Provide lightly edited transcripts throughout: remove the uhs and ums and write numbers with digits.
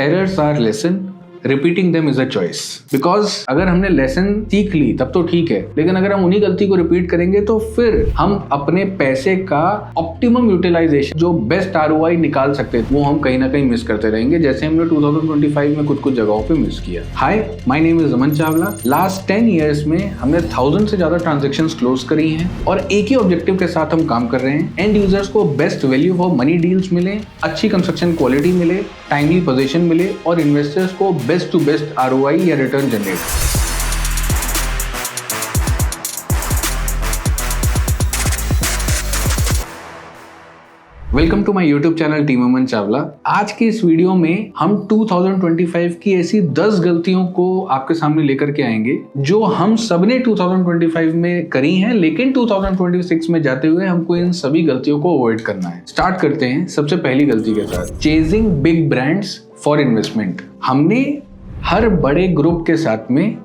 Errors are lesson, repeating them is a choice. Because अगर हमने lesson सीख ली तब तो ठीक है, लेकिन अगर हम उन्हीं गलती को रिपीट करेंगे तो फिर हम अपने पैसे का ऑप्टिमम यूटिलाइजेशन, जो बेस्ट आरओआई निकाल सकते थे, वो हम कहीं ना कहीं मिस करते रहेंगे, जैसे हमने 2025 में कुछ जगहों पे मिस किया। Hi, my name is Aman Chawla. Last 10 years में हमने 1000 से ज्यादा ट्रांजेक्शंस क्लोज करी हैं और एक ही ऑब्जेक्टिव के साथ हम काम कर रहे हैं। एंड यूजर्स को best value for money deals मिले, अच्छी कंस्ट्रक्शन क्वालिटी मिले, टाइमली पोजीशन मिले और इन्वेस्टर्स को बेस्ट टू बेस्ट आरओआई या return generate. Welcome to my YouTube channel team Aman Chawla. आज की इस वीडियो में हम 2025 की ऐसी 10 गलतियों को आपके सामने लेकर के आएंगे जो हम सबने 2025 में करी हैं, लेकिन 2026 में जाते हुए हमको इन सभी गलतियों को अवॉइड करना है। स्टार्ट करते हैं सबसे पहली गलती के साथ, chasing big brands for investment. हमने हर बड़े ग्रुप के साथ में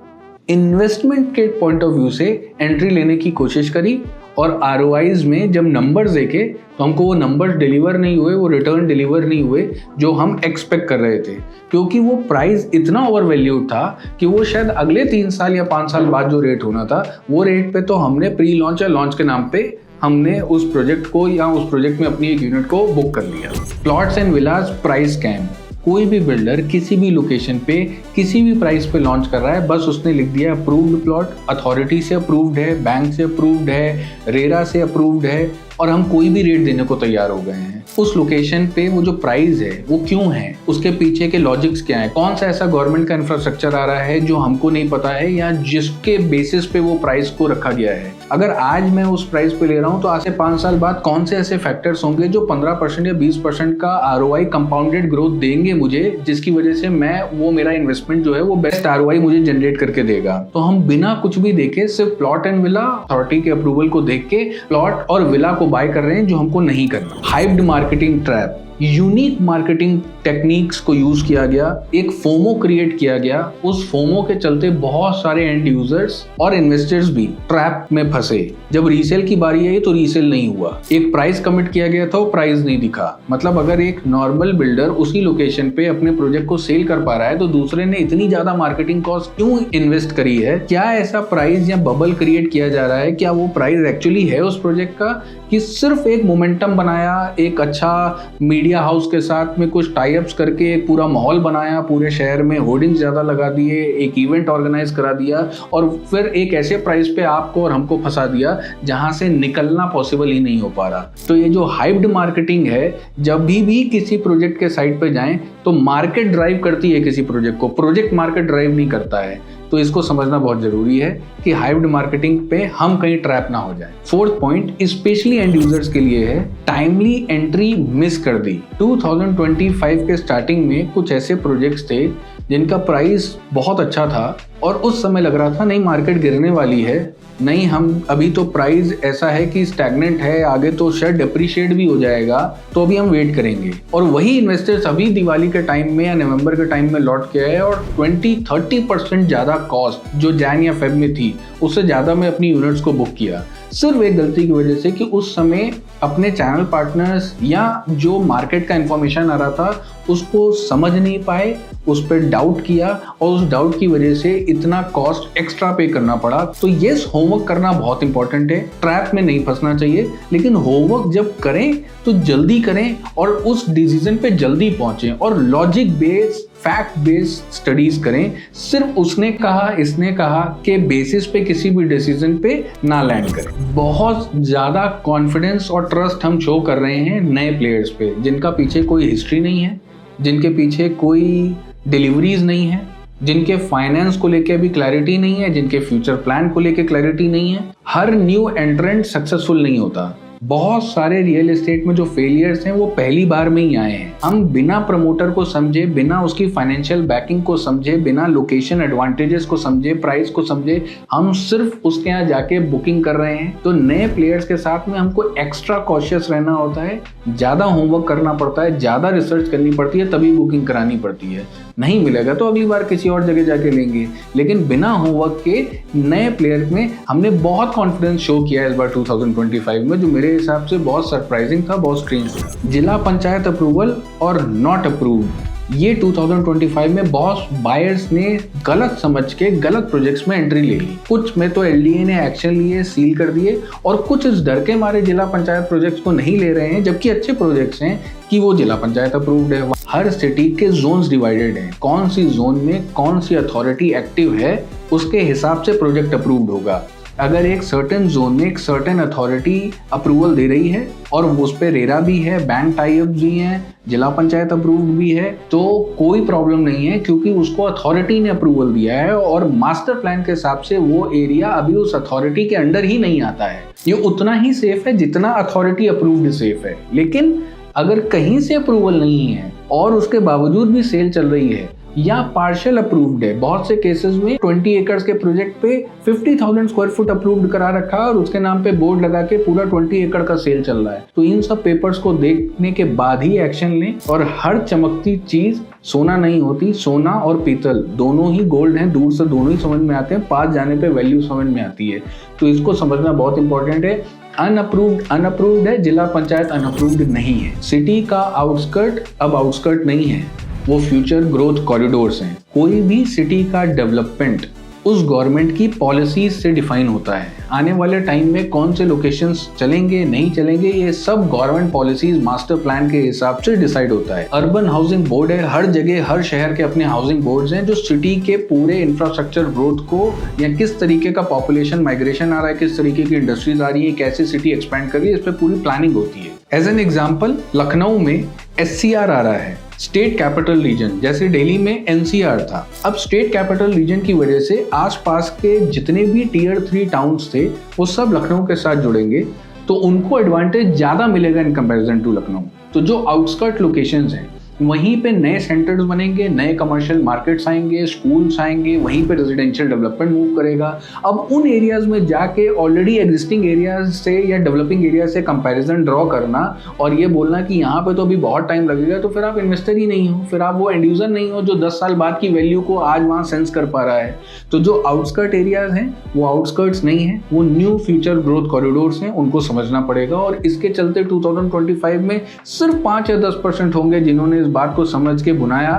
इन्वेस्टमेंट के पॉइंट ऑफ व्यू से एंट्री लेने की कोशिश करी और आरओआईज में जब नंबर्स देखे तो हमको वो नंबर्स डिलीवर नहीं हुए, वो रिटर्न डिलीवर नहीं हुए जो हम एक्सपेक्ट कर रहे थे, क्योंकि वो प्राइस इतना ओवर वैल्यूड था कि वो शायद अगले 3 साल या 5 साल बाद जो रेट होना था वो रेट पे तो हमने प्री लॉन्च या लॉन्च के नाम पे हमने उस प्रोजेक्ट को या उस प्रोजेक्ट में अपनी एक यूनिट को बुक कर लिया। Plots and Vilas price scam. कोई भी बिल्डर किसी भी लोकेशन पे किसी भी प्राइस पे लॉन्च कर रहा है, बस उसने लिख दिया अप्रूव्ड प्लॉट, अथॉरिटी से अप्रूव्ड है, बैंक से अप्रूव्ड है, रेरा से अप्रूव्ड है, और हम कोई भी रेट देने को तैयार हो गए हैं। उस लोकेशन पे वो जो प्राइस है वो क्यों है, उसके पीछे के लॉजिक्स क्या है, कौन सा ऐसा गवर्नमेंट का इंफ्रास्ट्रक्चर आ रहा है जो हमको नहीं पता है या जिसके बेसिस पे वो प्राइस को रखा गया है। अगर आज मैं उस प्राइस पे ले रहा हूँ तो आज से 5 साल बाद कौन से ऐसे फैक्टर्स होंगे जो 15% या 20% का आरओआई कंपाउंडेड ग्रोथ देंगे मुझे, जिसकी वजह से वो मेरा इन्वेस्टमेंट जो है वो बेस्ट आरओआई मुझे जनरेट करके देगा। तो हम बिना कुछ भी देखे सिर्फ प्लॉट एंड विला अथॉरिटी के अप्रूवल को देख के प्लॉट और विला को बाय कर रहे हैं, जो हमको नहीं करना। Hyped marketing trap. Unique marketing techniques को यूज किया गया, एक फोमो क्रिएट किया गया। उस फोमो के चलते बहुत सारे एंड यूजर्स और इन्वेस्टर्स भी ट्रैप में फंसे। जब रीसेल की बारी आई तो रीसेल नहीं हुआ, एक प्राइस कमिट किया गया था, वो प्राइस नहीं दिखा। मतलब अगर एक नॉर्मल बिल्डर उसी लोकेशन पे अपने प्रोजेक्ट को सेल कर पा रहा है तो दूसरे ने इतनी ज्यादा मार्केटिंग कॉस्ट क्यों इन्वेस्ट करी है? क्या ऐसा प्राइस या बबल क्रिएट किया जा रहा है? क्या वो प्राइस एक्चुअली है उस प्रोजेक्ट का, कि सिर्फ एक मोमेंटम बनाया, एक अच्छा मीडिया हाउस के साथ में कुछ टाई अप्स करके एक पूरा माहौल बनाया, पूरे शहर में होर्डिंग्स ज्यादा लगा दिए, एक इवेंट ऑर्गेनाइज करा दिया और फिर एक ऐसे प्राइस पे आपको और हमको फंसा दिया जहां से निकलना पॉसिबल ही नहीं हो पा रहा। तो ये जो हाइप्ड मार्केटिंग है, जब भी किसी प्रोजेक्ट के साइट पे जाएं तो मार्केट ड्राइव करती है किसी प्रोजेक्ट को, प्रोजेक्ट मार्केट ड्राइव नहीं करता है। तो इसको समझना बहुत जरूरी है कि हाइप्ड मार्केटिंग पे हम कहीं ट्रैप ना हो जाए। Fourth point specially and users के लिए है, टाइमली एंट्री मिस कर दी। 2025 के स्टार्टिंग में कुछ ऐसे प्रोजेक्ट्स थे जिनका प्राइस बहुत अच्छा था और उस समय लग रहा था नहीं मार्केट गिरने वाली है, नहीं हम अभी तो प्राइस ऐसा है कि स्टैग्नेंट है, आगे तो शायद डिप्रिशिएट भी हो जाएगा, तो अभी हम वेट करेंगे। और वही इन्वेस्टर्स अभी दिवाली के टाइम में या नवंबर के टाइम में लौट के आए और 20-30% ज्यादा कॉस्ट जो जैन या फेब में थी उससे ज्यादा में अपनी यूनिट्स को बुक किया, सिर्फ एक गलती की वजह से कि उस समय अपने चैनल पार्टनर्स या जो मार्केट का इंफॉर्मेशन आ रहा था उसको समझ नहीं पाए, उस पर डाउट किया और उस डाउट की वजह से इतना कॉस्ट एक्स्ट्रा पे करना पड़ा। तो यस, होमवर्क करना बहुत इंपॉर्टेंट है, ट्रैप में नहीं फंसना चाहिए, लेकिन होमवर्क जब करें तो जल्दी करें और उस डिसीजन पे जल्दी पहुंचें और logic based fact based studies करें। सिर्फ उसने कहा इसने कहा के बेसिस पे किसी भी डिसीजन पे ना लैंड करें। बहुत ज्यादा कॉन्फिडेंस और ट्रस्ट हम शो कर रहे हैं नए प्लेयर्स पे, जिनका पीछे कोई हिस्ट्री नहीं है, जिनके पीछे कोई डिलीवरीज नहीं है, जिनके फाइनेंस को लेके अभी क्लैरिटी नहीं है, जिनके फ्यूचर प्लान को लेके क्लैरिटी नहीं है। हर न्यू एंट्रेंट सक्सेसफुल नहीं होता। बहुत सारे रियल एस्टेट में जो फेलियर्स हैं वो पहली बार में ही आए हैं। हम बिना प्रमोटर को समझे, बिना उसकी फाइनेंशियल बैकिंग को समझे, बिना लोकेशन एडवांटेजेस को समझे, प्राइस को समझे, हम सिर्फ उसके यहाँ जाके बुकिंग कर रहे हैं। तो नए प्लेयर्स के साथ में हमको एक्स्ट्रा कॉशियस रहना होता है, ज्यादा होमवर्क करना पड़ता है, ज्यादा रिसर्च करनी पड़ती है, तभी बुकिंग करानी पड़ती है। नहीं मिलेगा तो अगली बार किसी और जगह जाके लेंगे। लेकिन बिना होमवर्क के नए प्लेयर में हमने बहुत कॉन्फिडेंस शो किया है इस बार 2025 में, जो मेरे हिसाब से बहुत सरप्राइजिंग था, बहुत स्ट्रेंज था। जिला पंचायत अप्रूवल और नॉट अप्रूव्ड, ये 2025 में बहुत बायर्स ने गलत समझ के गलत प्रोजेक्ट्स में एंट्री ले ली। कुछ में तो एलडीए ने एक्शन लिए, सील कर दिए, और कुछ इस डर के मारे जिला पंचायत प्रोजेक्ट्स को नहीं ले रहे हैं, जबकि अच्छे प्रोजेक्ट्स हैं कि वो जिला पंचायत अप्रूव्ड है। हर सिटी के जोन्स डिवाइडेड हैं, कौन सी जोन में कौन सी अथॉरिटी एक्टिव है उसके हिसाब से प्रोजेक्ट अप्रूव्ड होगा। अगर एक सर्टेन जोन में एक सर्टेन अथॉरिटी अप्रूवल दे रही है और उस पे रेरा भी है, बैंक टाई अप भी हैं, जिला पंचायत अप्रूव्ड भी है, तो कोई प्रॉब्लम नहीं है, क्योंकि उसको अथॉरिटी ने अप्रूवल दिया है और मास्टर प्लान के हिसाब से वो एरिया अभी उस अथॉरिटी के अंडर ही नहीं आता है। ये उतना ही सेफ है जितना अथॉरिटी अप्रूव्ड सेफ है। लेकिन अगर कहीं से अप्रूवल नहीं है और उसके बावजूद भी सेल चल रही है या पार्शियल अप्रूव्ड है, बहुत से केसेस में 20 एकड़ के प्रोजेक्ट पे 50,000 स्क्वायर फुट अप्रूव्ड करा रखा है और उसके नाम पे बोर्ड लगा के पूरा 20 एकड़ का सेल चल रहा है, तो इन सब पेपर्स को देखने के बाद ही एक्शन लें। और हर चमकती चीज सोना नहीं होती, सोना और पीतल दोनों ही गोल्ड हैं, दूर से दोनों ही समझ में आते हैं, पास जाने पे वैल्यू समझ में आती है, तो इसको समझना बहुत इंपॉर्टेंट है। अनअप्रूव्ड है, जिला पंचायत अनअप्रूव्ड नहीं है। सिटी का आउटस्कर्ट अब आउटस्कर्ट नहीं है, वो फ्यूचर ग्रोथ कॉरिडोर्स हैं। कोई भी सिटी का डेवलपमेंट उस गवर्नमेंट की पॉलिसीज से डिफाइन होता है। आने वाले टाइम में कौन से लोकेशंस चलेंगे नहीं चलेंगे, ये सब गवर्नमेंट पॉलिसीज मास्टर प्लान के हिसाब से डिसाइड होता है। अर्बन हाउसिंग बोर्ड है, हर जगह हर शहर के अपने हाउसिंग बोर्ड्स हैं जो सिटी के पूरे इंफ्रास्ट्रक्चर ग्रोथ को, या किस तरीके का पॉपुलेशन माइग्रेशन आ रहा है, किस तरीके की इंडस्ट्रीज आ रही है, कैसे सिटी एक्सपैंड कर रही है, इस पर पूरी प्लानिंग होती है। एज एन एग्जाम्पल, लखनऊ में SCR आ रहा है, स्टेट कैपिटल रीजन, जैसे दिल्ली में NCR था। अब स्टेट कैपिटल रीजन की वजह से आसपास के जितने भी Tier 3 टाउन्स थे वो सब लखनऊ के साथ जुड़ेंगे, तो उनको एडवांटेज ज्यादा मिलेगा इन कंपैरिजन टू लखनऊ। तो जो आउटस्कर्ट लोकेशंस हैं वहीं पे नए सेंटर्स बनेंगे, नए कमर्शियल मार्केट्स आएंगे, स्कूल्स आएंगे, वहीं पे रेजिडेंशियल डेवलपमेंट मूव करेगा। अब उन एरियाज में जाके ऑलरेडी एग्जिस्टिंग एरियाज से या डेवलपिंग एरिया से कंपैरिजन ड्रॉ करना और ये बोलना कि यहाँ पे तो अभी बहुत टाइम लगेगा, तो फिर आप इन्वेस्टर ही नहीं हो, फिर आप वो एंड यूजर नहीं हो जो 10 साल बाद की वैल्यू को आज वहाँ सेंस कर पा रहा है। तो जो आउटस्कर्ट एरियाज हैं वो आउटस्कर्ट्स नहीं है, वो न्यू फ्यूचर ग्रोथ कॉरिडोर्स हैं, उनको समझना पड़ेगा। और इसके चलते 2025 में सिर्फ 5 या 10% होंगे जिन्होंने इस बात को समझ के बुनाया।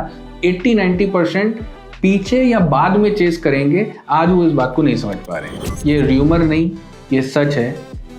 80-90% पीछे या बाद में चेस करेंगे, आज वो इस बात को नहीं समझ पा रहे। ये र्यूमर नहीं, ये सच है।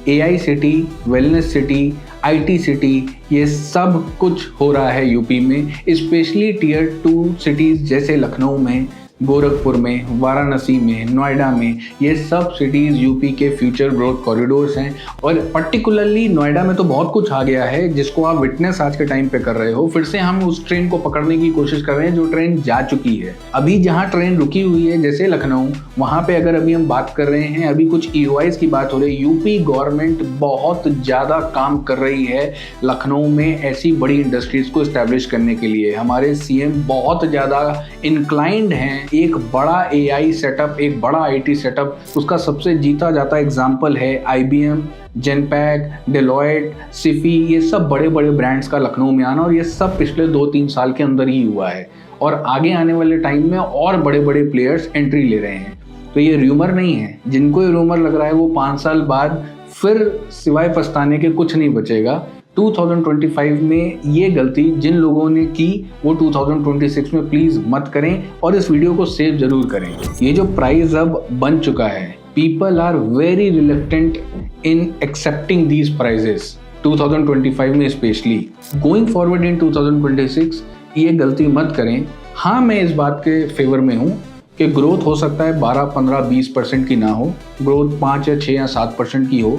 AI city, wellness city, IT city, ये सब कुछ हो रहा है यूपी में, स्पेशली Tier 2 सिटीज जैसे लखनऊ में, गोरखपुर में, वाराणसी में, नोएडा में। ये सब सिटीज यूपी के फ्यूचर ग्रोथ कॉरिडोर्स हैं। और पर्टिकुलरली नोएडा में तो बहुत कुछ आ गया है जिसको आप विटनेस आज के टाइम पे कर रहे हो। फिर से हम उस ट्रेन को पकड़ने की कोशिश कर रहे हैं जो ट्रेन जा चुकी है। अभी जहाँ ट्रेन रुकी हुई है जैसे लखनऊ, वहाँ पे अगर अभी हम बात कर रहे हैं, अभी कुछ EOIs की बात हो रही है। यूपी गवर्नमेंट बहुत ज़्यादा काम कर रही है लखनऊ में ऐसी बड़ी इंडस्ट्रीज को इस्टेब्लिश करने के लिए। हमारे CM बहुत ज़्यादा इंक्लाइंड हैं। एक बड़ा AI सेटअप, एक बड़ा IT सेटअप, उसका सबसे जीता जाता एग्जाम्पल है IBM, जेनपैक, डेलॉयट, सिफी, ये सब बड़े बड़े ब्रांड्स का लखनऊ में आना, और ये सब पिछले 2-3 साल के अंदर ही हुआ है। और आगे आने वाले टाइम में और बड़े बड़े प्लेयर्स एंट्री ले रहे हैं। तो ये र्यूमर नहीं है। जिनको ये रूमर लग रहा है वो 5 साल बाद फिर सिवाय पछताने के कुछ नहीं बचेगा। 2025 में ये गलती जिन लोगों ने की वो 2026 में प्लीज मत करें, और इस वीडियो को सेव जरूर करें। ये जो प्राइस अब बन चुका है, people are very reluctant in accepting these prices 2025 में स्पेशली। गोइंग फॉरवर्ड इन 2026 ये गलती मत करें। हाँ, मैं इस बात के फेवर में हूँ कि ग्रोथ हो सकता है 12, 15, 20% की ना हो, ग्रोथ 5 या 6 या 7% की हो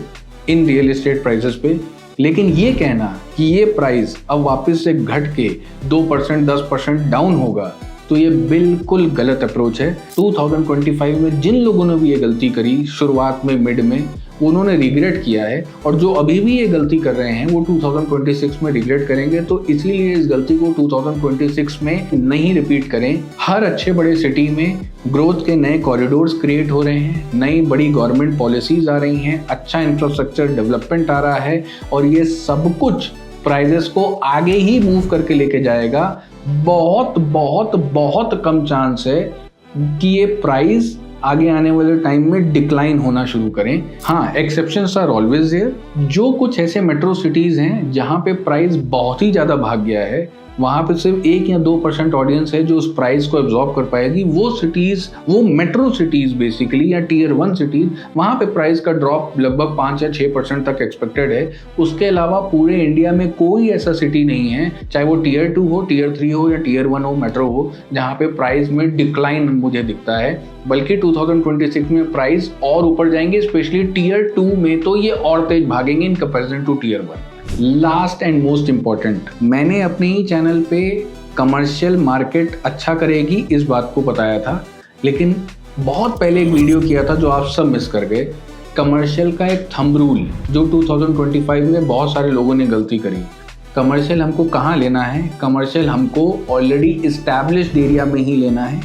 इन रियल एस्टेट प्राइसेस पे। लेकिन ये कहना कि ये प्राइस अब वापस से घट के 2%, 10% डाउन होगा, तो ये बिल्कुल गलत अप्रोच है। 2025 में जिन लोगों ने भी ये गलती करी शुरुआत में, मिड में, उन्होंने रिग्रेट किया है, और जो अभी भी ये गलती कर रहे हैं वो 2026 में रिग्रेट करेंगे। तो इसीलिए इस गलती को 2026 में नहीं रिपीट करें। हर अच्छे बड़े सिटी में ग्रोथ के नए कॉरिडोर्स क्रिएट हो रहे हैं, नई बड़ी गवर्नमेंट पॉलिसीज आ रही हैं, अच्छा इंफ्रास्ट्रक्चर डेवलपमेंट आ रहा है, और ये सब कुछ प्राइजेस को आगे ही मूव करके लेके जाएगा। बहुत बहुत बहुत कम चांस है कि ये प्राइस आगे आने वाले टाइम में डिक्लाइन होना शुरू करें। हाँ, एक्सेप्शंस आर ऑलवेज देयर। जो कुछ ऐसे मेट्रो सिटीज हैं जहां पे प्राइस बहुत ही ज्यादा भाग गया है, वहाँ पे सिर्फ 1 या 2% ऑडियंस है जो उस प्राइस को एब्जॉर्ब कर पाएगी। वो सिटीज़, वो मेट्रो सिटीज़ बेसिकली या टियर 1 सिटीज़, वहाँ पे प्राइस का ड्रॉप लगभग 5 या 6% तक एक्सपेक्टेड है। उसके अलावा पूरे इंडिया में कोई ऐसा सिटी नहीं है, चाहे वो टियर 2 हो, टियर 3 हो या टियर 1 हो, मेट्रो हो, जहाँ पे प्राइस में डिक्लाइन मुझे दिखता है। बल्कि 2026 में प्राइस और ऊपर जाएंगे, स्पेशली टियर 2 में तो ये और तेज भागेंगे in comparison to tier 1। Last and most important, मैंने अपने ही चैनल पे कमर्शियल मार्केट अच्छा करेगी इस बात को बताया था, लेकिन बहुत पहले एक वीडियो किया था जो आप सब मिस कर गए। कमर्शियल का एक थंब रूल जो 2025 में बहुत सारे लोगों ने गलती करी। कमर्शियल हमको कहाँ लेना है? कमर्शियल हमको ऑलरेडी इस्टेब्लिश्ड एरिया में ही लेना है।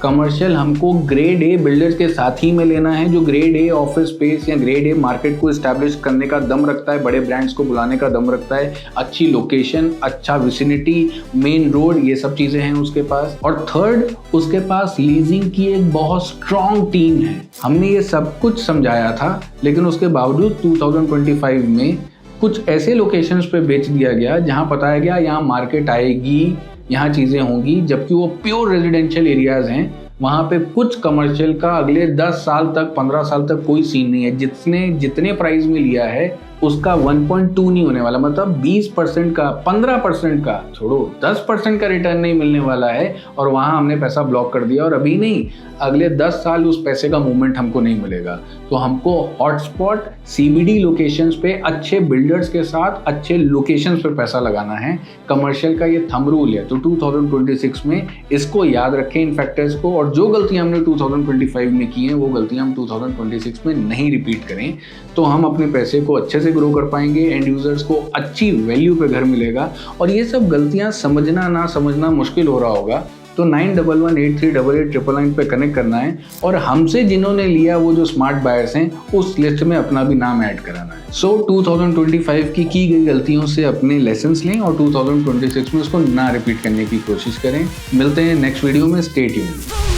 कमर्शियल हमको ग्रेड ए बिल्डर्स के साथ ही में लेना है, जो ग्रेड ए ऑफिस स्पेस या ग्रेड ए मार्केट को इस्टेब्लिश करने का दम रखता है, बड़े ब्रांड्स को बुलाने का दम रखता है, अच्छी लोकेशन, अच्छा विसिनिटी, मेन रोड, ये सब चीज़ें हैं उसके पास। और थर्ड, उसके पास लीजिंग की एक बहुत स्ट्रॉन्ग टीम है। हमने ये सब कुछ समझाया था, लेकिन उसके बावजूद 2025 में कुछ ऐसे लोकेशंस पे बेच दिया गया जहाँ बताया गया यहाँ मार्केट आएगी, यहाँ चीज़ें होंगी, जबकि वो प्योर रेजिडेंशियल एरियाज हैं। वहाँ पे कुछ कमर्शियल का अगले 10 साल तक, 15 साल तक कोई सीन नहीं है। जितने प्राइस में लिया है उसका 1.2 नहीं होने वाला, मतलब 20% का, 15% का, छोड़ो 10% का रिटर्न नहीं मिलने वाला है। और वहाँ हमने पैसा ब्लॉक कर दिया, और अभी नहीं, अगले 10 साल उस पैसे का मूवमेंट हमको नहीं मिलेगा। तो हमको हॉटस्पॉट CBD लोकेशंस पे अच्छे बिल्डर्स के साथ अच्छे लोकेशंस पे पैसा लगाना है। कमर्शियल का ये थंब रूल है, तो 2026 में इसको याद रखें इन फैक्टर्स को, और जो गलतियां हमने 2025 में की हैं वो गलतियां हम 2026 में नहीं रिपीट करें। तो हम अपने पैसे को अच्छे से ग्रो कर पाएंगे, एंड यूजर्स को अच्छी वैल्यू पे घर मिलेगा। और ये सब गलतियां समझना ना समझना मुश्किल हो रहा होगा, तो 9118388899 पे कनेक्ट करना है, और हमसे जिन्होंने लिया वो जो स्मार्ट बायर्स हैं उस लिस्ट में अपना भी नाम ऐड कराना है। सो 2025 की गई गलतियों से अपने लेसन्स लें और 2026 में उसको ना रिपीट करने की कोशिश करें। मिलते हैं नेक्स्ट वीडियो में, स्टे ट्यून्ड।